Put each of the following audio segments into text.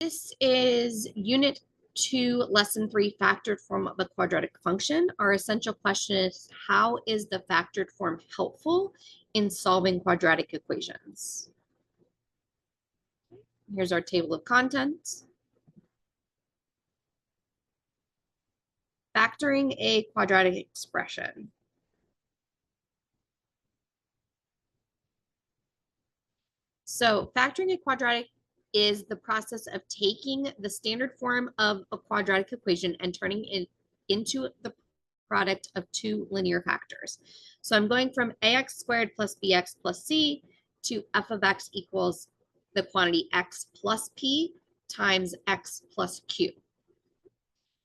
This is Unit 2, Lesson 3, factored form of a quadratic function. Our essential question is, how is the factored form helpful in solving quadratic equations? Here's our table of contents. Factoring a quadratic expression. So factoring a quadratic is the process of taking the standard form of a quadratic equation and turning it into the product of two linear factors. So I'm going from ax squared plus bx plus c to f of x equals the quantity x plus p times x plus q.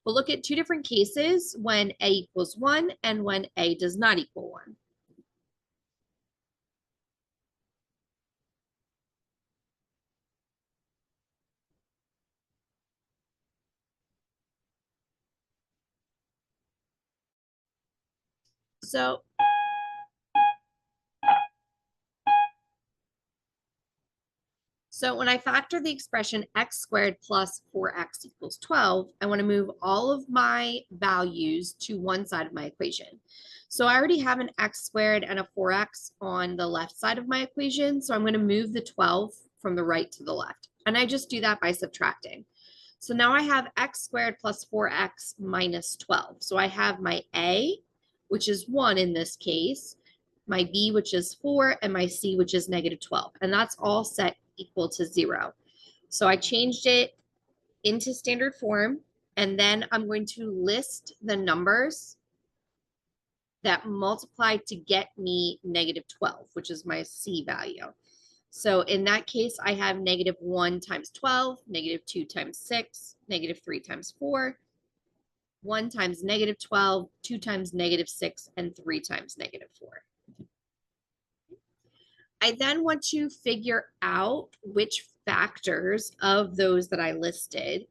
We'll look at two different cases when a equals 1 and when a does not equal 1. So when I factor the expression x squared plus 4x equals 12, I want to move all of my values to one side of my equation. So I already have an x squared and a 4x on the left side of my equation. So I'm going to move the 12 from the right to the left. And I just do that by subtracting. So now I have x squared plus 4x minus 12. So I have my a, which is 1 in this case, my b, which is 4, and my c, which is negative 12. And that's all set equal to 0. So I changed it into standard form, and then I'm going to list the numbers that multiply to get me negative 12, which is my c value. So in that case, I have negative 1 times 12, negative 2 times 6, negative 3 times 4, 1 times negative 12, 2 times negative 6, and 3 times negative 4. I then want to figure out which factors of those that I listed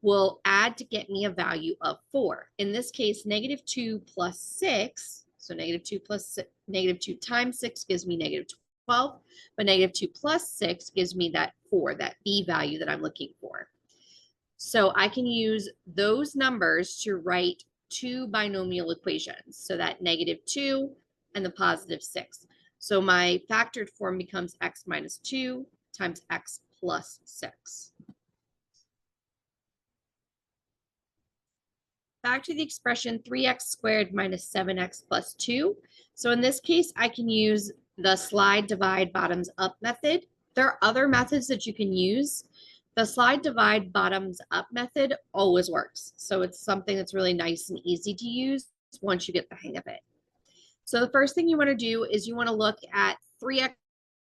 will add to get me a value of 4. In this case, negative 2 plus 6, so negative 2 plus 6, negative 2 times 6 gives me negative 12, but negative 2 plus 6 gives me that 4, that b value that I'm looking for. So I can use those numbers to write two binomial equations, so that negative 2 and the positive 6. So my factored form becomes x minus 2 times x plus 6. Back to the expression 3x squared minus 7x plus 2. So in this case, I can use the slide, divide, bottoms up method. There are other methods that you can use. The slide, divide, bottoms up method always works. So it's something that's really nice and easy to use once you get the hang of it. So the first thing you want to do is you want to look at 3x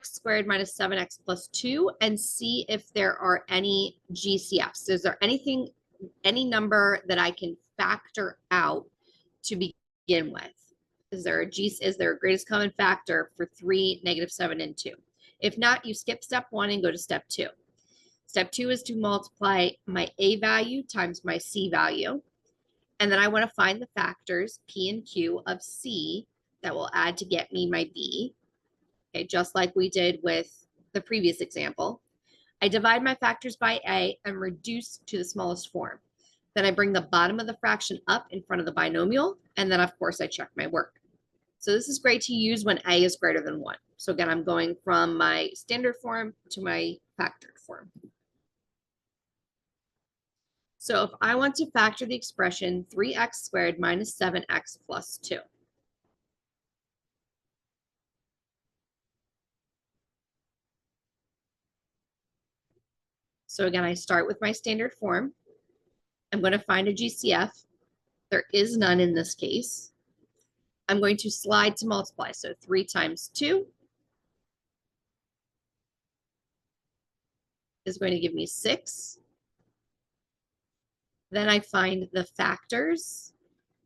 squared minus 7x plus 2 and see if there are any GCFs. Is there any number that I can factor out to begin with? Is there a greatest common factor for 3, negative 7, and 2? If not, you skip step 1 and go to step 2. Step 2 is to multiply my a value times my c value. And then I want to find the factors p and q of c that will add to get me my b. Okay, just like we did with the previous example. I divide my factors by a and reduce to the smallest form. Then I bring the bottom of the fraction up in front of the binomial, and then of course I check my work. So this is great to use when a is greater than 1. So again, I'm going from my standard form to my factored form. So if I want to factor the expression 3x squared minus 7x plus 2. So again, I start with my standard form. I'm going to find a GCF. There is none in this case. I'm going to slide to multiply. So 3 times 2 is going to give me 6. Then I find the factors.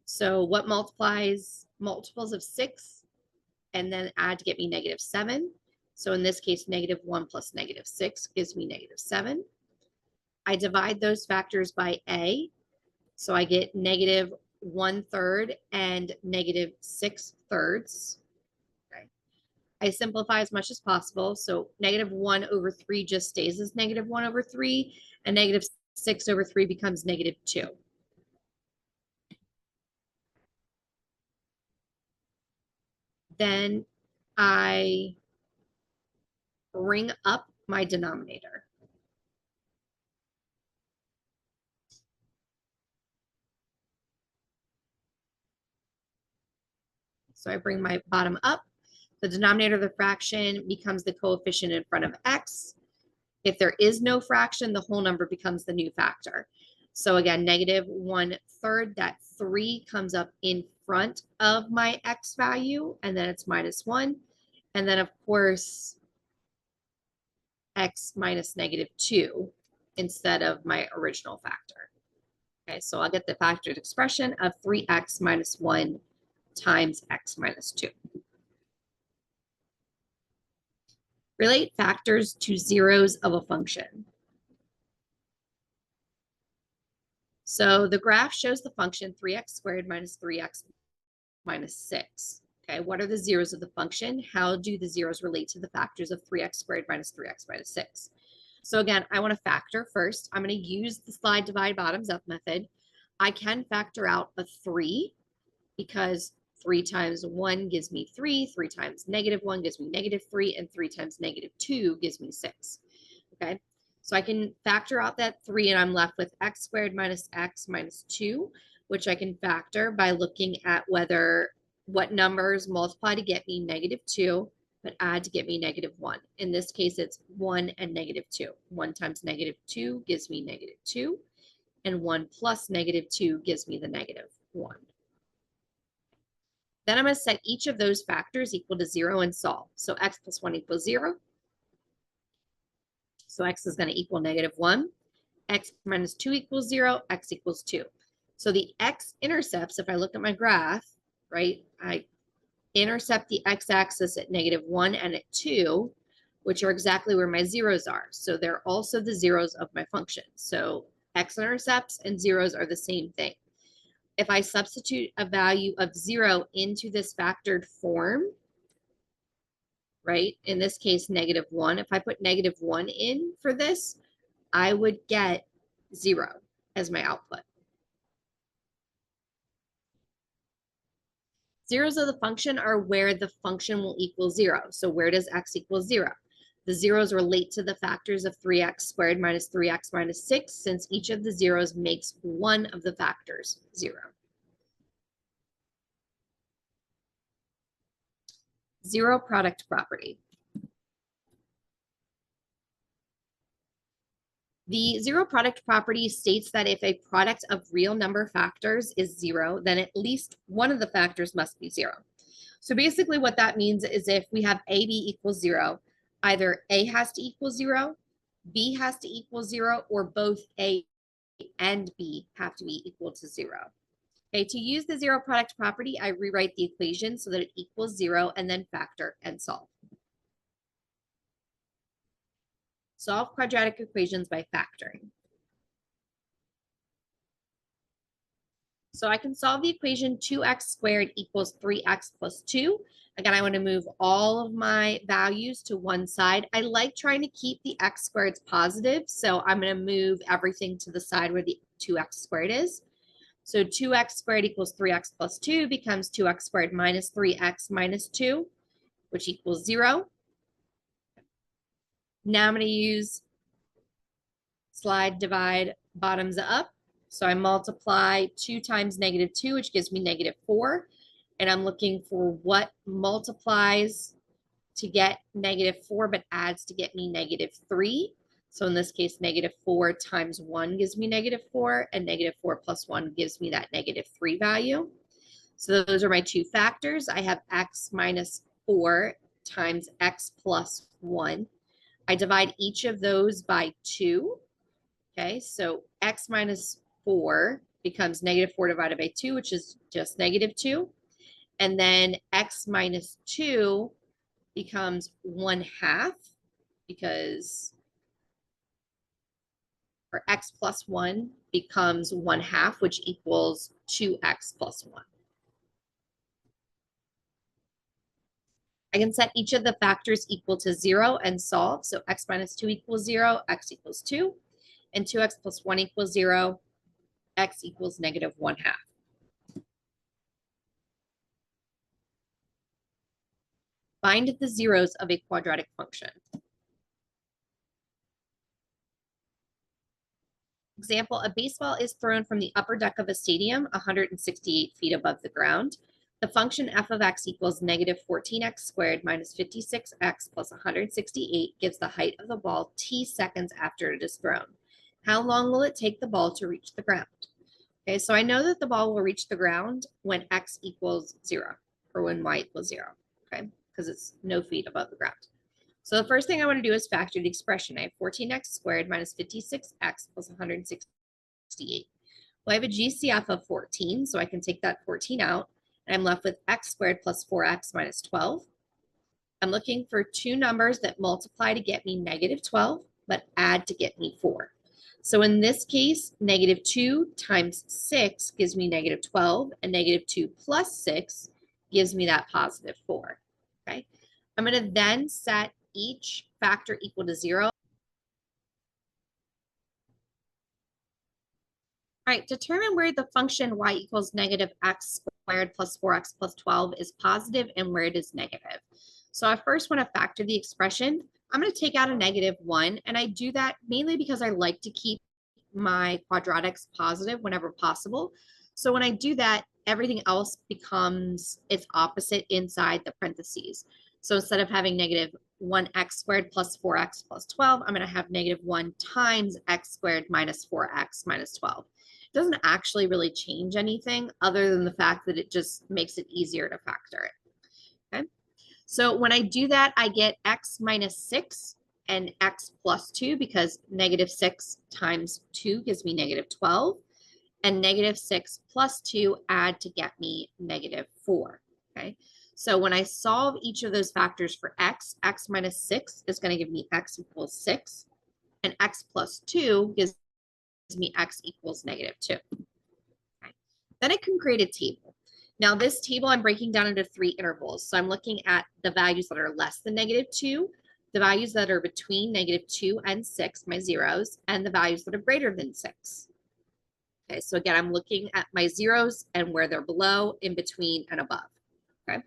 So what multiples of 6 and then add to get me negative 7. So in this case, negative 1 plus negative 6 gives me negative 7. I divide those factors by a. So I get negative 1/3 and negative 6/3. Okay. I simplify as much as possible. So -1/3 just stays as -1/3, and -6/3 becomes -2. Then I bring up my denominator. So I bring my bottom up. The denominator of the fraction becomes the coefficient in front of x. If there is no fraction, the whole number becomes the new factor. So again, -1/3, that 3 comes up in front of my x value, and then it's -1. And then, of course, x minus -2 instead of my original factor. Okay, so I'll get the factored expression of 3x minus 1 times x minus 2. Relate factors to zeros of a function. So the graph shows the function 3x squared minus 3x minus 6. Okay, what are the zeros of the function? How do the zeros relate to the factors of 3x squared minus 3x minus 6? So again, I want to factor first. I'm going to use the slide divide bottoms up method. I can factor out a 3 because 3 times 1 gives me 3, 3 times -1 gives me -3, and 3 times -2 gives me 6. Okay, so I can factor out that 3 and I'm left with x squared minus x minus 2, which I can factor by looking at what numbers multiply to get me -2, but add to get me -1. In this case, it's 1 and -2. 1 times -2 gives me -2, and 1 plus -2 gives me the -1. Then I'm going to set each of those factors equal to 0 and solve. So x plus 1 equals 0. So x is going to equal -1. X minus 2 equals 0. X equals 2. So the x-intercepts, if I look at my graph, right, I intercept the x-axis at -1 and at 2, which are exactly where my zeros are. So they're also the zeros of my function. So x-intercepts and zeros are the same thing. If I substitute a value of 0 into this factored form, right, in this case, -1, if I put -1 in for this, I would get 0 as my output. Zeros of the function are where the function will equal 0. So where does x equal 0? The zeros relate to the factors of 3x squared minus 3x minus 6, since each of the zeros makes one of the factors 0. Zero product property. The zero product property states that if a product of real number factors is 0, then at least one of the factors must be 0. So basically what that means is if we have AB equals 0, either A has to equal 0, B has to equal 0, or both A and B have to be equal to 0. Okay, to use the zero product property, I rewrite the equation so that it equals 0 and then factor and solve. Solve quadratic equations by factoring. So I can solve the equation 2x squared equals 3x plus 2. Again, I want to move all of my values to one side. I like trying to keep the x squareds positive, so I'm going to move everything to the side where the 2x squared is. So 2x squared equals 3x plus 2 becomes 2x squared minus 3x minus 2, which equals 0. Now I'm going to use slide divide bottoms up. So I multiply 2 times -2, which gives me -4. And I'm looking for what multiplies to get -4, but adds to get me -3. So in this case, -4 times 1 gives me -4, and -4 plus 1 gives me that -3 value. So those are my two factors. I have x minus 4 times x plus 1. I divide each of those by 2. Okay, so x minus 4 becomes -4 divided by 2, which is just -2. And then x minus 2 becomes 1/2 because, or x plus 1 becomes 1/2, which equals 2x plus 1. I can set each of the factors equal to 0 and solve. So x minus 2 equals 0, x equals 2, and 2x plus 1 equals 0, x equals negative 1/2. Find the zeros of a quadratic function. Example, a baseball is thrown from the upper deck of a stadium 168 feet above the ground. The function f of x equals negative 14x squared minus 56x plus 168 gives the height of the ball t seconds after it is thrown. How long will it take the ball to reach the ground? Okay, so I know that the ball will reach the ground when x equals 0 or when y equals 0, okay, because it's no feet above the ground. So the first thing I want to do is factor the expression. I have 14x squared minus 56x plus 168. Well, I have a GCF of 14, so I can take that 14 out, and I'm left with x squared plus 4x minus 12. I'm looking for two numbers that multiply to get me negative 12, but add to get me 4. So in this case, negative 2 times 6 gives me negative 12, and negative 2 plus 6 gives me that positive 4. Okay, I'm going to then set each factor equal to 0. All right, determine where the function y equals negative x squared plus 4x plus 12 is positive and where it is negative. So I first want to factor the expression. I'm going to take out a negative 1, and I do that mainly because I like to keep my quadratics positive whenever possible. So when I do that, everything else becomes its opposite inside the parentheses. So instead of having negative 1x squared plus 4x plus 12, I'm going to have negative 1 times x squared minus 4x minus 12. It doesn't actually really change anything other than the fact that it just makes it easier to factor it. Okay, so when I do that, I get x minus 6 and x plus 2 because negative 6 times 2 gives me negative 12, and negative 6 plus 2 add to get me negative 4. Okay, so when I solve each of those factors for x, x minus 6 is going to give me x equals 6, and x plus 2 gives me x equals negative 2. Okay, then I can create a table. Now this table I'm breaking down into 3 intervals. So I'm looking at the values that are less than negative 2, the values that are between negative 2 and 6, my zeros, and the values that are greater than 6. Okay, so again, I'm looking at my zeros and where they're below, in between, and above. Okay,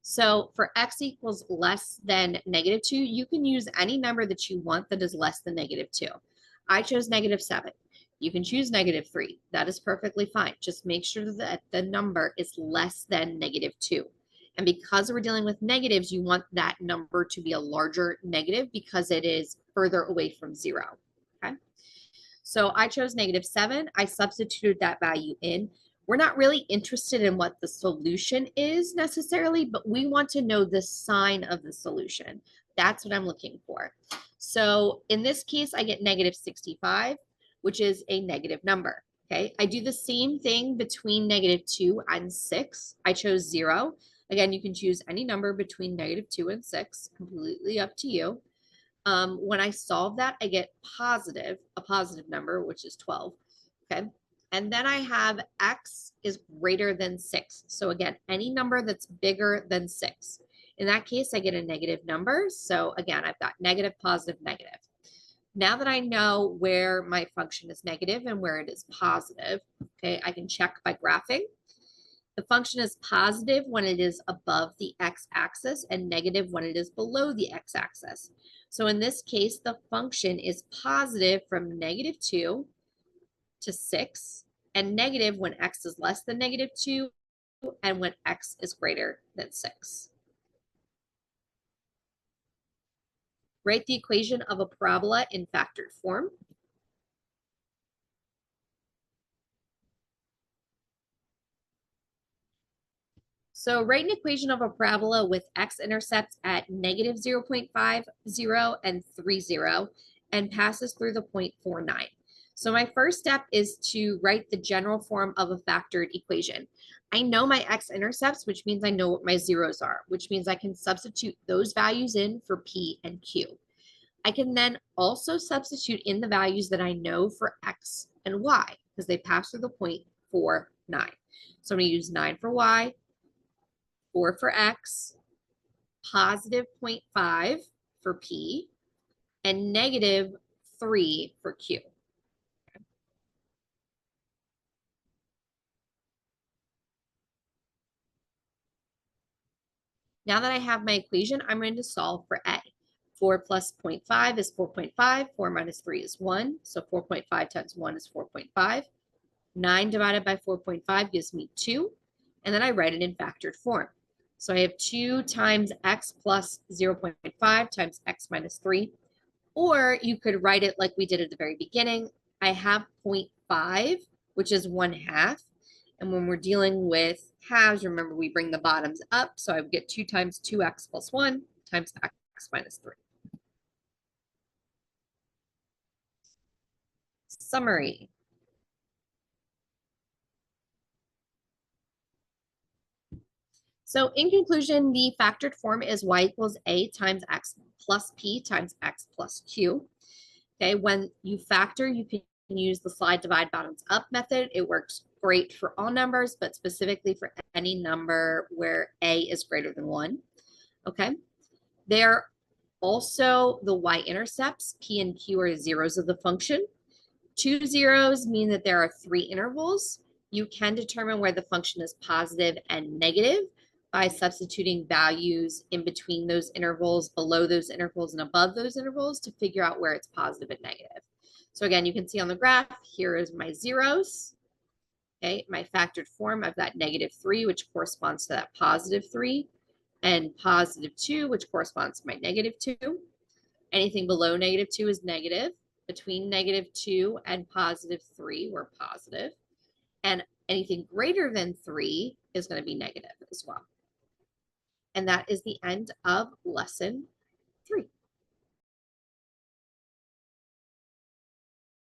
so for x equals less than negative 2, you can use any number that you want that is less than negative 2. I chose negative 7. You can choose negative 3. That is perfectly fine. Just make sure that the number is less than negative 2. And because we're dealing with negatives, you want that number to be a larger negative because it is further away from 0. Okay, so I chose negative 7. I substituted that value in. We're not really interested in what the solution is necessarily, but we want to know the sign of the solution. That's what I'm looking for. So in this case, I get negative 65, which is a negative number. Okay, I do the same thing between negative 2 and 6. I chose 0. Again, you can choose any number between negative 2 and 6, completely up to you. When I solve that, I get a positive number, which is 12. Okay, and then I have x is greater than 6. So again, any number that's bigger than 6. In that case, I get a negative number. So again, I've got negative, positive, negative. Now that I know where my function is negative and where it is positive, okay, I can check by graphing. The function is positive when it is above the x-axis and negative when it is below the x-axis. So in this case, the function is positive from negative 2 to 6 and negative when x is less than negative 2 and when x is greater than 6. Write the equation of a parabola in factored form. So write an equation of a parabola with x-intercepts at negative 0.50 and 30 and passes through the point 49. So my first step is to write the general form of a factored equation. I know my x-intercepts, which means I know what my zeros are, which means I can substitute those values in for p and q. I can then also substitute in the values that I know for x and y because they pass through the point 4, 9. So I'm going to use 9 for y, 4 for x, positive 0.5 for P, and negative 3 for Q. Now that I have my equation, I'm going to solve for A. 4 plus 0.5 is 4.5. 4 minus 3 is 1. So 4.5 times 1 is 4.5. 9 divided by 4.5 gives me 2. And then I write it in factored form. So I have 2 times x plus 0.5 times x minus 3. Or you could write it like we did at the very beginning. I have 0.5, which is 1/2. And when we're dealing with halves, remember we bring the bottoms up. So I would get 2 times 2x plus 1 times x minus 3. Summary. So in conclusion, the factored form is y equals a times x plus p times x plus q. Okay, when you factor, you can use the slide divide bottoms up method. It works great for all numbers, but specifically for any number where a is greater than 1. Okay, there also the y-intercepts, p and q are zeros of the function. 2 zeros mean that there are 3 intervals. You can determine where the function is positive and negative by substituting values in between those intervals, below those intervals, and above those intervals to figure out where it's positive and negative. So again, you can see on the graph, here is my zeros. Okay, my factored form, I've got -3, which corresponds to that +3, and +2, which corresponds to my -2. Anything below -2 is negative. Between -2 and +3, we're positive. And anything greater than 3 is going to be negative as well. And that is the end of lesson